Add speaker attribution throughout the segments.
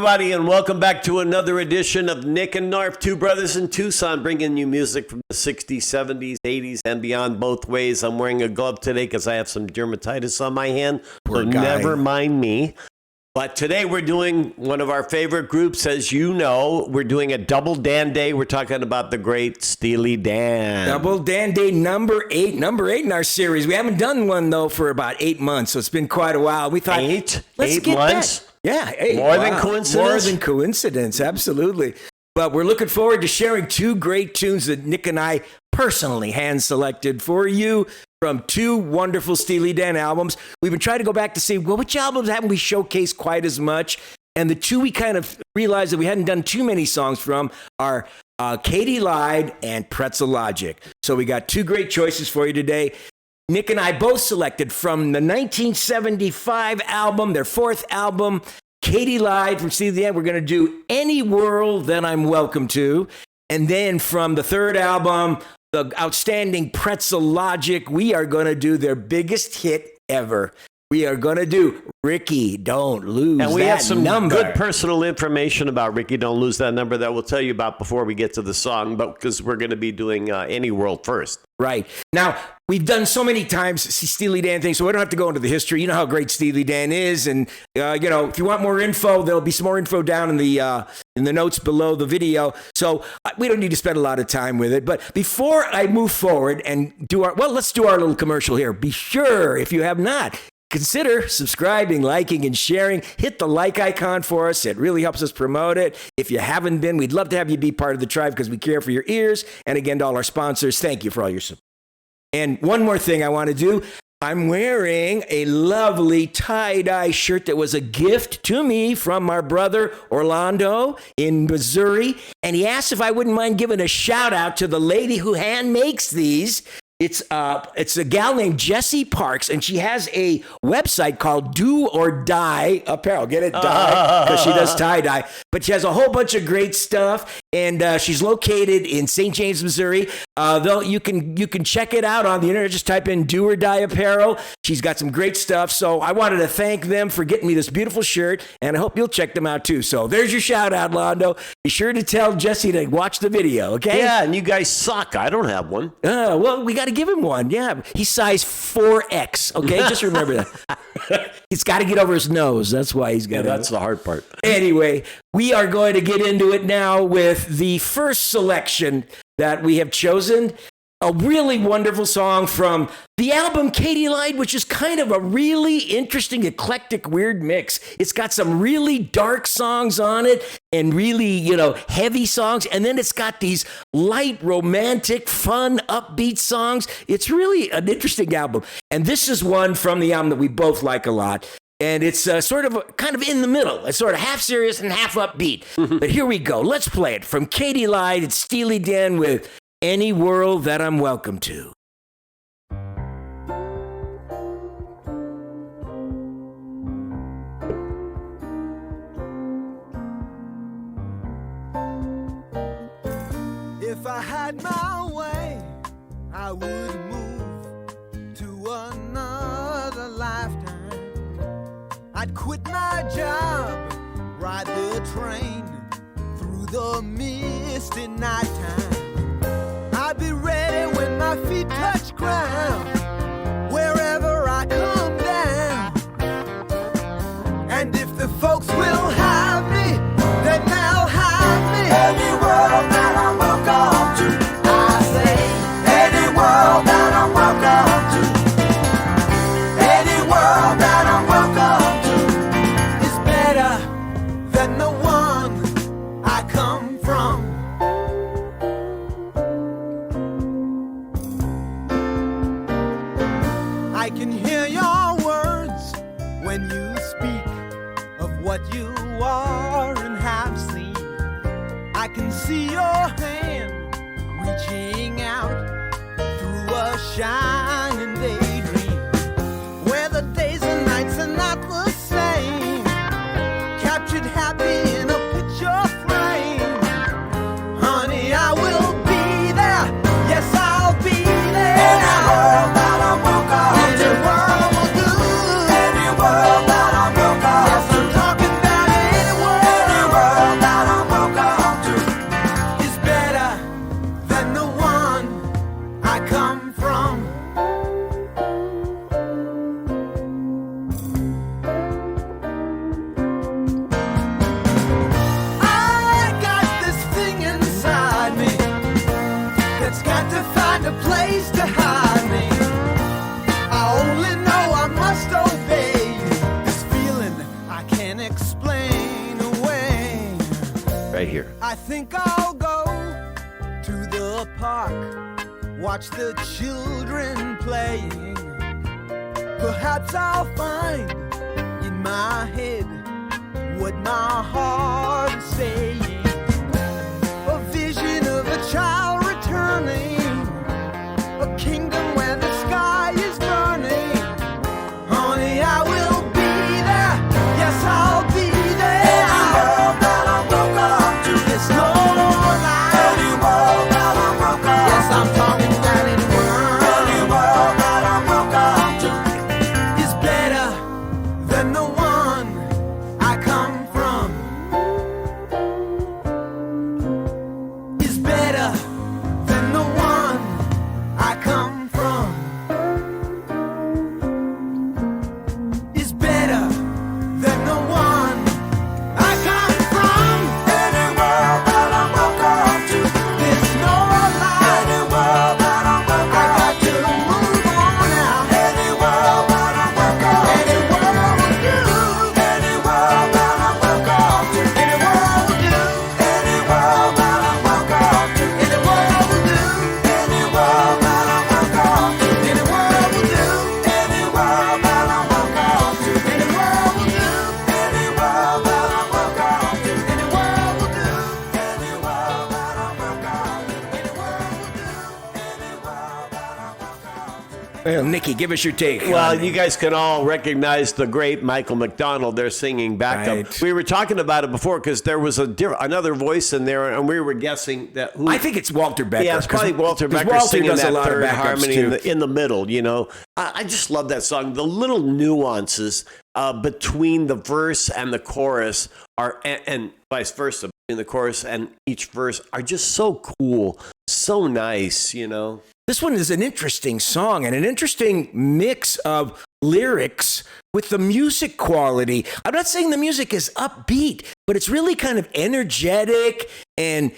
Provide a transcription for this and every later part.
Speaker 1: everybody, and welcome back to another edition of Nick and Knarf, two brothers in Tucson, bringing you music from the 60s, 70s, 80s, and beyond both ways. I'm wearing a glove today because I have some dermatitis on my hand, so never mind me. But today we're doing one of our favorite groups, as you know. We're doing a double Dan Day. We're talking about the great Steely Dan.
Speaker 2: Double Dan Day number 8 in our series. We haven't done one, though, for about 8 months, so it's been quite a while. We thought,
Speaker 1: Eight
Speaker 2: get
Speaker 1: months?
Speaker 2: That. Yeah, 8.
Speaker 1: More than coincidence?
Speaker 2: More than coincidence, absolutely. But we're looking forward to sharing 2 great tunes that Nick and I personally hand-selected for you from 2 wonderful Steely Dan albums. We've been trying to go back to see, well, which albums haven't we showcased quite as much? And the 2 we kind of realized that we hadn't done too many songs from are Katy Lied and Pretzel Logic. So we got 2 great choices for you today. Nick and I both selected from the 1975 album, their 4th album, Katy Lied from Steely Dan. We're going to do Any World That I'm Welcome To. And then from the 3rd album, the outstanding Pretzel Logic, we are going to do their biggest hit ever. We are going to do Rikki, Don't Lose That Number.
Speaker 1: And we have some good personal information about Rikki, Don't Lose That Number that we'll tell you about before we get to the song, but because we're going to be doing Any World first.
Speaker 2: Right. Now, we've done so many times Steely Dan things, so we don't have to go into the history. You know how great Steely Dan is, and if you want more info, there'll be some more info down in the notes below the video. So we don't need to spend a lot of time with it. But before I move forward and let's do our little commercial here. Be sure, if you have not, consider subscribing, liking, and sharing. Hit the like icon for us. It really helps us promote it. If you haven't been, we'd love to have you be part of the tribe because we care for your ears. And again, to all our sponsors, thank you for all your support. And one more thing I want to do. I'm wearing a lovely tie-dye shirt that was a gift to me from our brother Orlando in Missouri. And he asked if I wouldn't mind giving a shout out to the lady who hand makes these. It's a gal named Jessie Parks, and she has a website called Do or Die Apparel. Get it? Die, because she does tie-dye. But she has a whole bunch of great stuff, and she's located in St. James, Missouri. You can check it out on the internet. Just type in Do or Die Apparel. She's got some great stuff, so I wanted to thank them for getting me this beautiful shirt, and I hope you'll check them out, too. So there's your shout-out, Londo. Be sure to tell Jessie to watch the video, okay?
Speaker 1: Yeah, and you guys suck. I don't have one.
Speaker 2: Well, we got to give him one. Yeah, he's size 4X. Okay, just remember that. He's got to get over his nose. That's why he's got.
Speaker 1: That's the hard part.
Speaker 2: Anyway, we are going to get into it now with the first selection that we have chosen. A really wonderful song from the album Katy Lied, which is kind of a really interesting, eclectic, weird mix. It's got some really dark songs on it and really, heavy songs. And then it's got these light, romantic, fun, upbeat songs. It's really an interesting album. And this is one from the album that we both like a lot. And it's kind of in the middle. It's sort of half serious and half upbeat. But here we go. Let's play it. From Katy Lied, it's Steely Dan with Any World That I'm Welcome To.
Speaker 3: If I had my way, I would move to another lifetime. I'd quit my job, ride the train through the misty nighttime. I'd be ready when my feet touch ground, wherever I come down. And if the folks will have me, then they'll have me. Any world that I'm welcome to, I say. Any world that I'm welcome to. Any world that I'm welcome to is better than the one I come from. I can hear your words when you speak of what you are and have seen. I can see your hand reaching out through a shining daydream, where the days and nights are not the same, captured happy in a picture frame. Honey, I will be there. Yes, I'll be there. Any world that I'm welcome. Any world will do. Any world that I'm welcome. Yes, I'm talking about any world. Any
Speaker 1: right here.
Speaker 3: I think I'll go to the park, watch the children playing. Perhaps I'll find in my head what my heart is saying. A vision of a child returning, a kingdom where the sky is burning. Honey, I will be there. Yes, I'll be there. Any world that I'm welcome to, there's no lie. Any world that I'm welcome. Yes, I'm talking about any world. Any world that I'm welcome to is better than the one I come from. Is better than the one I come from. Is better than the one I come from. Any world that I'm welcome to, there's no lie. Any world that I'm welcome, I got to move on now. Any world that I'm welcome, any world will do. Any world that I'm welcome to, any world will do. Any world that I'm welcome to, any world will do. Any world that I'm welcome to, any world will do. Any world that I'm welcome to, any world will do. Any world that I'm welcome to, any world will do. Any world that I'm welcome to, any world will do. Any world that I'm welcome to.
Speaker 2: Well, Nikki, give us your take.
Speaker 1: Well,
Speaker 2: on-
Speaker 1: you guys can all recognize the great Michael McDonald. They're singing backup.
Speaker 2: Right.
Speaker 1: We were talking about it before because there was another voice in there, and we were guessing that who.
Speaker 2: I think it's Walter Becker.
Speaker 1: Yeah, it's probably
Speaker 2: 'cause-
Speaker 1: Walter
Speaker 2: 'cause
Speaker 1: Becker
Speaker 2: Walter
Speaker 1: singing
Speaker 2: does
Speaker 1: that
Speaker 2: a lot of
Speaker 1: third
Speaker 2: backups
Speaker 1: harmony
Speaker 2: too.
Speaker 1: in the middle, you know. I just love that song. The little nuances between the verse and the chorus are, and vice versa, between the chorus and each verse are just so cool, so nice, you know.
Speaker 2: This one is an interesting song and an interesting mix of lyrics with the music quality. I'm not saying the music is upbeat, but it's really kind of energetic and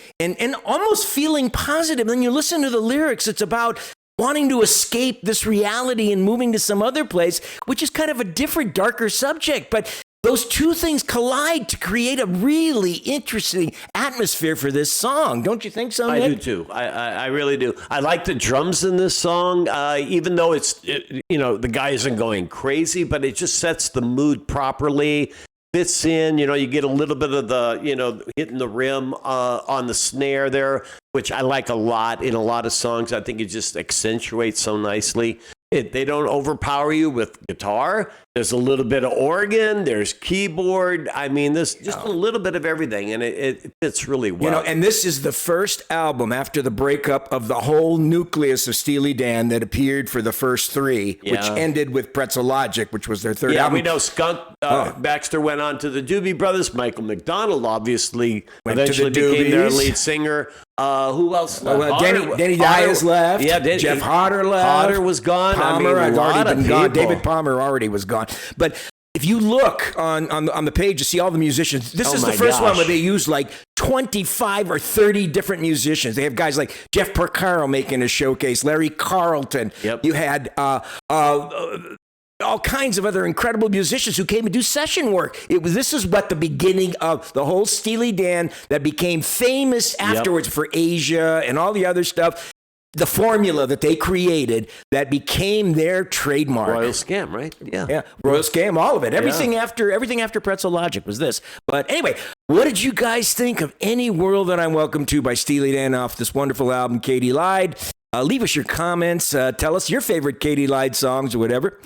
Speaker 2: almost feeling positive. Then you listen to the lyrics, it's about wanting to escape this reality and moving to some other place, which is kind of a different, darker subject. But those two things collide to create a really interesting atmosphere for this song. Don't you think so,
Speaker 1: I
Speaker 2: Nick?
Speaker 1: do too. I really do. I like the drums in this song, even though the guy isn't going crazy, but it just sets the mood properly. Fits in, you get a little bit of the, hitting the rim on the snare there, which I like a lot in a lot of songs. I think it just accentuates so nicely. They don't overpower you with guitar. There's a little bit of organ. There's keyboard. I mean, there's just a little bit of everything, and it fits really well.
Speaker 2: And this is the first album after the breakup of the whole nucleus of Steely Dan that appeared for the first three, which
Speaker 1: Yeah.
Speaker 2: ended with Pretzel Logic, which was their third
Speaker 1: Yeah,
Speaker 2: album.
Speaker 1: we know Skunk, Baxter went on to the Doobie Brothers. Michael McDonald obviously
Speaker 2: Went to the
Speaker 1: eventually became their
Speaker 2: Doobies.
Speaker 1: lead singer. Who else left?
Speaker 2: Well, Denny Dias left.
Speaker 1: Yeah,
Speaker 2: Jeff Hodder left.
Speaker 1: Hodder was gone.
Speaker 2: Palmer had
Speaker 1: a lot
Speaker 2: already
Speaker 1: of
Speaker 2: been gone.
Speaker 1: people.
Speaker 2: David Palmer already was gone. But if you look on the page, you see all the musicians. This
Speaker 1: Oh
Speaker 2: is the
Speaker 1: my
Speaker 2: first one
Speaker 1: gosh.
Speaker 2: where they use like 25 or 30 different musicians. They have guys like Jeff Porcaro making a showcase, Larry Carlton.
Speaker 1: Yep.
Speaker 2: You had all kinds of other incredible musicians who came and do session work. This is what the beginning of the whole Steely Dan that became famous afterwards for Asia and all the other stuff. The formula that they created that became their trademark.
Speaker 1: Royal Scam, right?
Speaker 2: Yeah, Royal Scam, all of it. Everything after Pretzel Logic was this. But anyway, what did you guys think of Any World That I'm Welcome To by Steely Dan off this wonderful album, Katy Lied? Leave us your comments. Tell us your favorite Katy Lied songs or whatever.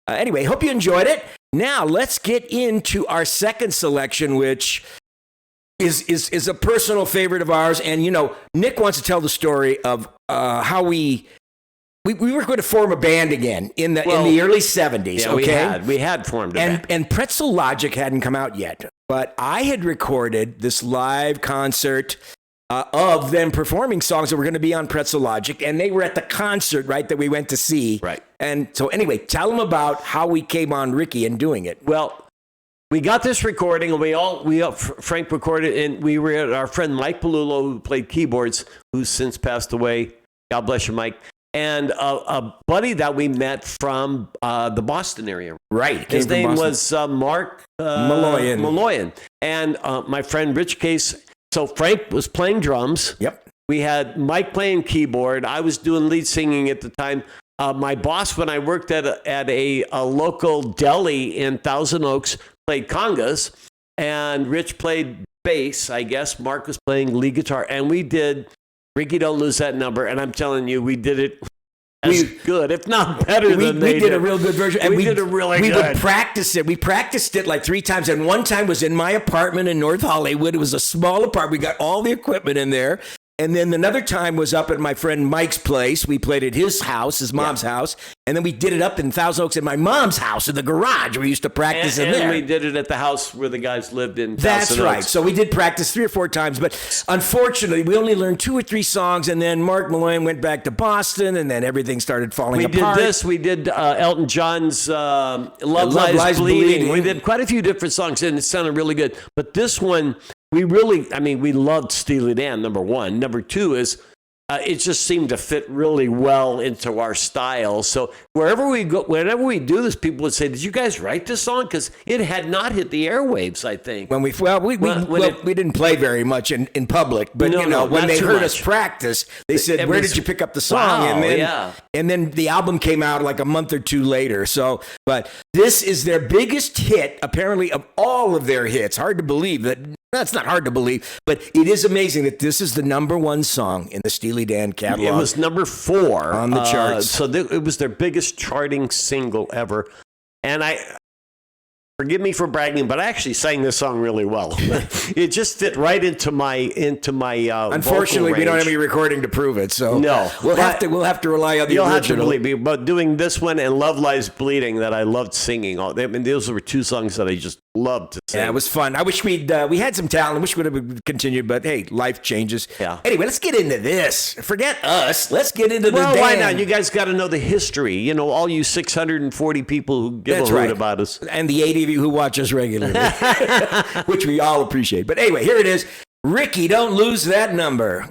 Speaker 2: Anyway, hope you enjoyed it. Now, let's get into our second selection, which is a personal favorite of ours. And, Nick wants to tell the story of how we were going to form a band again in the early 70s.
Speaker 1: Yeah,
Speaker 2: okay?
Speaker 1: we had formed a band.
Speaker 2: And Pretzel Logic hadn't come out yet. But I had recorded this live concert of them performing songs that were going to be on Pretzel Logic, and they were at the concert, right, that we went to see.
Speaker 1: Right.
Speaker 2: And so anyway, tell them about how we came on Rikki and doing it.
Speaker 1: Well, we got this recording, and Frank recorded, and we were at our friend Mike Palullo, who played keyboards, who's since passed away. God bless you, Mike. And a buddy that we met from the Boston area.
Speaker 2: Right.
Speaker 1: His name was Mark
Speaker 2: Malloyan.
Speaker 1: Malloyan. And my friend Rich Case So Frank was playing drums.
Speaker 2: Yep.
Speaker 1: We had Mike playing keyboard. I was doing lead singing at the time. My boss, when I worked at a local deli in Thousand Oaks, played congas, and Rich played bass, I guess. Mark was playing lead guitar, and we did Rikki, Don't Lose That Number, and I'm telling you, we did it as good, if not better than they did.
Speaker 2: We did a real good version. And
Speaker 1: we did it really good.
Speaker 2: We would practice it. We practiced it like 3 times, and one time was in my apartment in North Hollywood. It was a small apartment. We got all the equipment in there. And then another time was up at my friend Mike's place. We played at his house, his mom's house. And then we did it up in Thousand Oaks at my mom's house in the garage. We used to practice in there.
Speaker 1: And we did it at the house where the guys lived in Thousand
Speaker 2: That's
Speaker 1: Oaks.
Speaker 2: right. So we did practice 3 or 4 times. But unfortunately, we only learned 2 or 3 songs. And then Mark Malloy went back to Boston. And then everything started falling apart.
Speaker 1: We did this. We did Elton John's Love Lies Bleeding. We did quite a few different songs, and it sounded really good. But this one... we loved Steely Dan, number one. Number two is it just seemed to fit really well into our style. So wherever we go, whenever we do this, people would say, did you guys write this song? Because it had not hit the airwaves, I think.
Speaker 2: When we didn't play very much in public, but when they heard us practice, they said, where did you pick up the song?
Speaker 1: Wow,
Speaker 2: and then the album came out like a month or 2 later. So, but this is their biggest hit, apparently, of all of their hits. Hard to believe that. That's not hard to believe, but it is amazing that this is the number 1 song in the Steely Dan catalog.
Speaker 1: It was number 4
Speaker 2: on the charts.
Speaker 1: So it was their biggest charting single ever. And forgive me for bragging, but I actually sang this song really well. It just fit right into my
Speaker 2: Unfortunately, we don't have any recording to prove it, so
Speaker 1: no,
Speaker 2: we'll have to rely on the original.
Speaker 1: You'll have to believe me. But doing this one and Love Lies Bleeding, that I loved singing. Those were 2 songs that I just loved to sing.
Speaker 2: Yeah, it was fun. I wish we had some talent. I wish we would have continued, but hey, life changes.
Speaker 1: Yeah.
Speaker 2: Anyway, let's get into this. Forget us. Let's get into the
Speaker 1: Dan. Why not? You guys got to know the history. You know, all you 640 people who give a hoot about us,
Speaker 2: and the 80 of you who watch us regularly, which we all appreciate. But anyway, here it is. Rikki, Don't Lose That Number.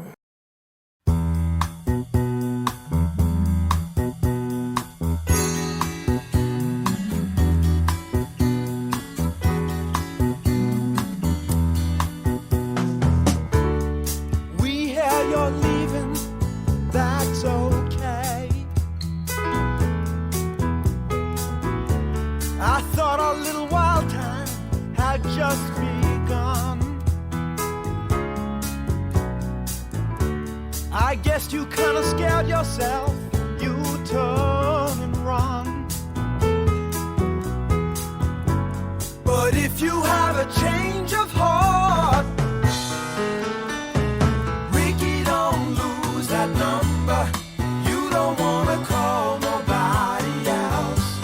Speaker 3: We hear you're leaving, that's okay. I thought our little wild time had just begun. I guess you kinda scared yourself, you turn and run. But if you have a change of heart, Rikki, don't lose that number. You don't wanna call nobody else.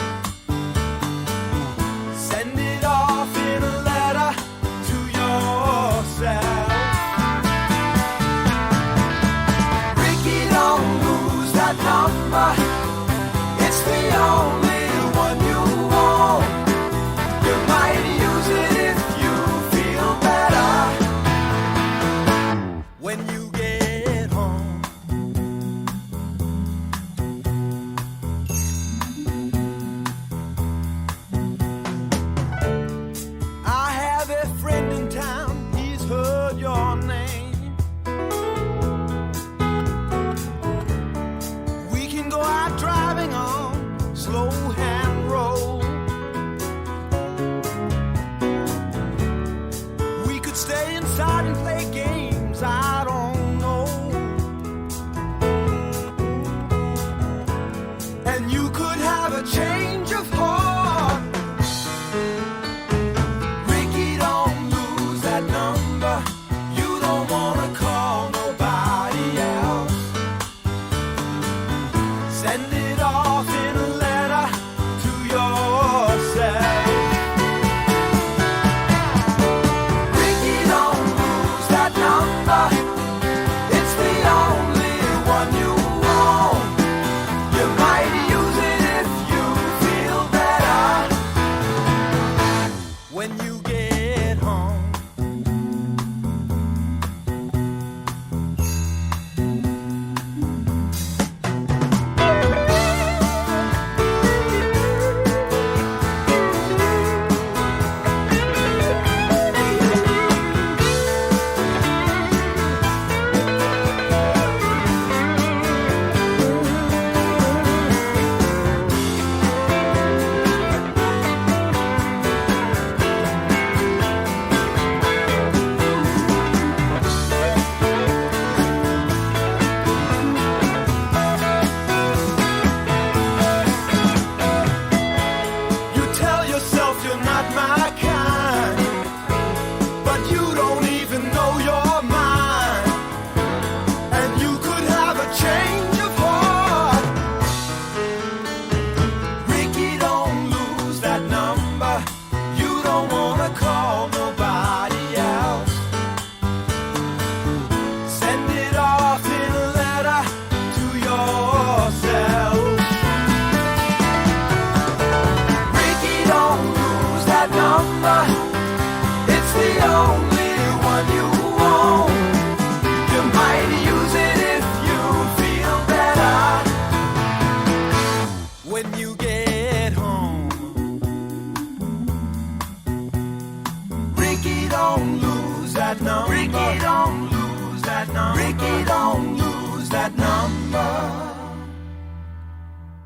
Speaker 3: Send it off in a letter to yourself. Rikki, don't lose that number. It's the only one you want. You might use it if you feel better when you get home. I have a friend in town, he's heard your name. We can go out driving on slow hand road. We could stay inside and play games, I don't know. And you could have a change of heart. Rikki, don't lose that number. You don't wanna call nobody else. Send it off in a letter to yourself. Rikki, don't lose that number. It's the only one you want. You might use it if you feel better when you get home.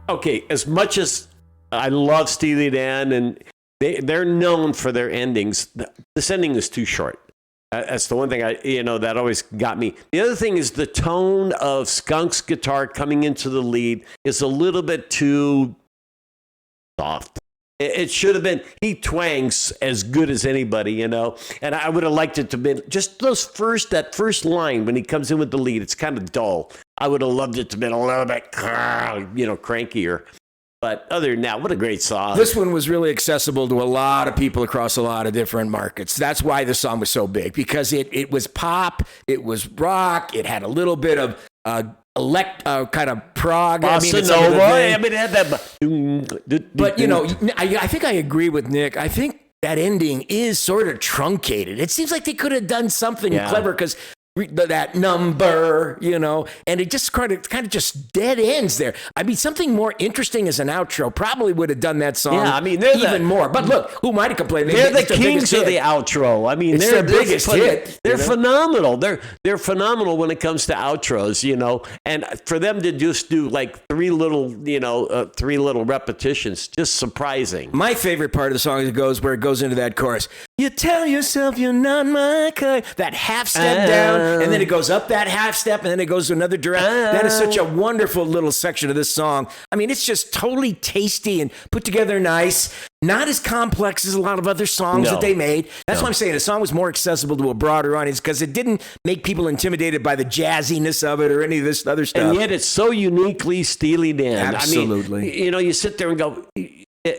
Speaker 1: okay, as much as I love Steely Dan, and they're known for their endings, this ending is too short. That's the one thing that always got me. The other thing is the tone of Skunk's guitar coming into the lead is a little bit too soft. It should have been, he twangs as good as anybody, and I would have liked it to have been just that first line when he comes in with the lead. It's kind of dull. I would have loved it to have been a little bit, crankier. But other than that, what a great song.
Speaker 2: This one was really accessible to a lot of people across a lot of different markets. That's why the song was so big, because it was pop, it was rock, it had a little bit of kind of prog.
Speaker 1: Bossa Nova. It had that.
Speaker 2: But, I think I agree with Nick. I think that ending is sort of truncated. It seems like they could have done something clever, because that number, and it just kind of just dead ends there. I mean, something more interesting as an outro probably would have done that song even more. But look, who might have complained?
Speaker 1: They're the kings of the outro. I mean,
Speaker 2: it's their biggest hit.
Speaker 1: They're phenomenal. They're phenomenal when it comes to outros, and for them to just do like three little repetitions, just surprising.
Speaker 2: My favorite part of the song is where it goes into that chorus. You tell yourself you're not my kind. That half step down, and then it goes up that half step, and then it goes to another direction. That is such a wonderful little section of this song. I mean, it's just totally tasty and put together nice. Not as complex as a lot of other songs that they made. That's why I'm saying the song was more accessible to a broader audience, because it didn't make people intimidated by the jazziness of it or any of this other stuff.
Speaker 1: And yet it's so uniquely Steely Dan.
Speaker 2: Absolutely.
Speaker 1: I mean, you sit there and go,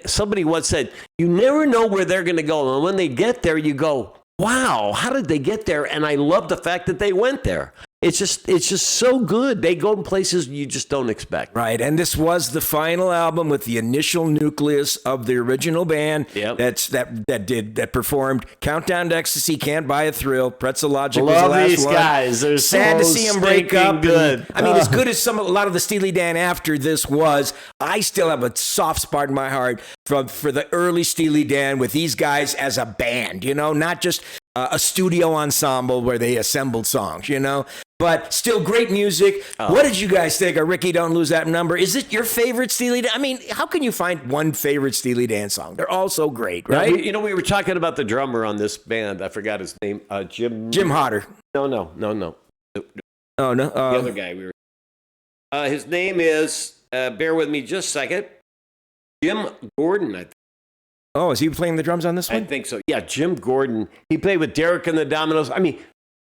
Speaker 1: somebody once said, you never know where they're going to go. And when they get there, you go, wow, how did they get there? And I love the fact that they went there. It's just so good. They go in places you just don't expect.
Speaker 2: Right, and this was the final album with the initial nucleus of the original band that performed Countdown to Ecstasy, Can't Buy a Thrill, Pretzel Logic was the last
Speaker 1: these
Speaker 2: one.
Speaker 1: Guys. They're
Speaker 2: sad to see them break up.
Speaker 1: Good.
Speaker 2: As good as a lot of the Steely Dan after this was, I still have a soft spot in my heart for the early Steely Dan with these guys as a band. Not just a studio ensemble where they assembled songs. But still great music. What did you guys think of Rikki, Don't Lose That Number? Is it your favorite Steely Dan? I mean, how can you find one favorite Steely Dan song? They're all so great, right?
Speaker 1: We were talking about the drummer on this band. I forgot his name.
Speaker 2: Jim Hodder.
Speaker 1: No.
Speaker 2: Oh, no.
Speaker 1: The other guy. His name is, bear with me just a second, Jim Gordon, I think.
Speaker 2: Oh, is he playing the drums on this one?
Speaker 1: I think so. Yeah, Jim Gordon. He played with Derek and the Dominoes. I mean,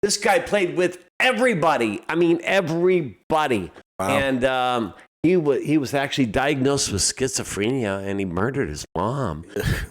Speaker 1: this guy played with everybody. Everybody.
Speaker 2: Wow.
Speaker 1: And he was actually diagnosed with schizophrenia, and he murdered his mom.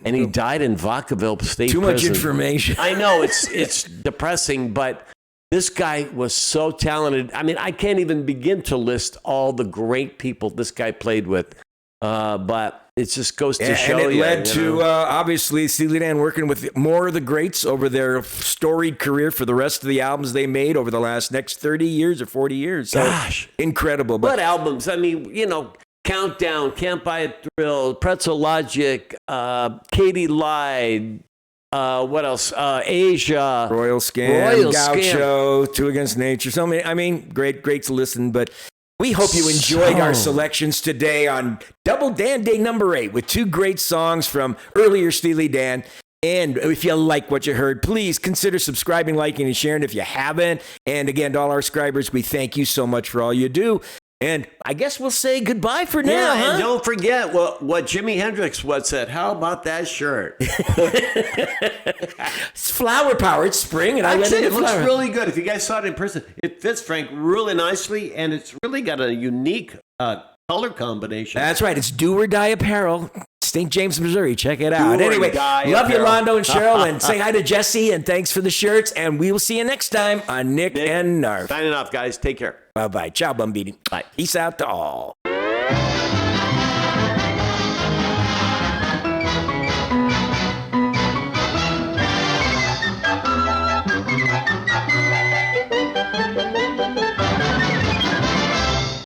Speaker 1: And he died in Vacaville State Prison.
Speaker 2: Too much information.
Speaker 1: I know, it's depressing, but this guy was so talented. I mean, I can't even begin to list all the great people this guy played with. But it just goes to show you.
Speaker 2: And it led to, obviously, Steely Dan working with more of the greats over their storied career for the rest of the albums they made over the next 30 years or 40 years. So,
Speaker 1: gosh.
Speaker 2: Incredible.
Speaker 1: What albums? I mean, Countdown, Can't Buy a Thrill, Pretzel Logic, Katy Lied, what else? Asia.
Speaker 2: Royal Scam, Gaucho, Two Against Nature. So many, great to listen, but we hope you enjoyed our selections today on Double Dan Day number 8 with 2 great songs from earlier Steely Dan. And if you like what you heard, please consider subscribing, liking, and sharing if you haven't. And again, to all our subscribers, we thank you so much for all you do. And I guess we'll say goodbye for now,
Speaker 1: and don't forget what Jimi Hendrix said. How about that shirt?
Speaker 2: It's flower power. It's spring, and
Speaker 1: actually, it looks really good. If you guys saw it in person, it fits Frank really nicely, and it's really got a unique color combination.
Speaker 2: That's right. It's Do or Die Apparel. St. James, Missouri. Check it out. Anyway, love you, Londo and Cheryl, and say hi to Jesse, and thanks for the shirts, and we will see you next time on Nick and Knarf.
Speaker 1: Signing off, guys. Take care.
Speaker 2: Bye-bye. Ciao, Bumbini.
Speaker 1: Bye.
Speaker 2: Peace out to all.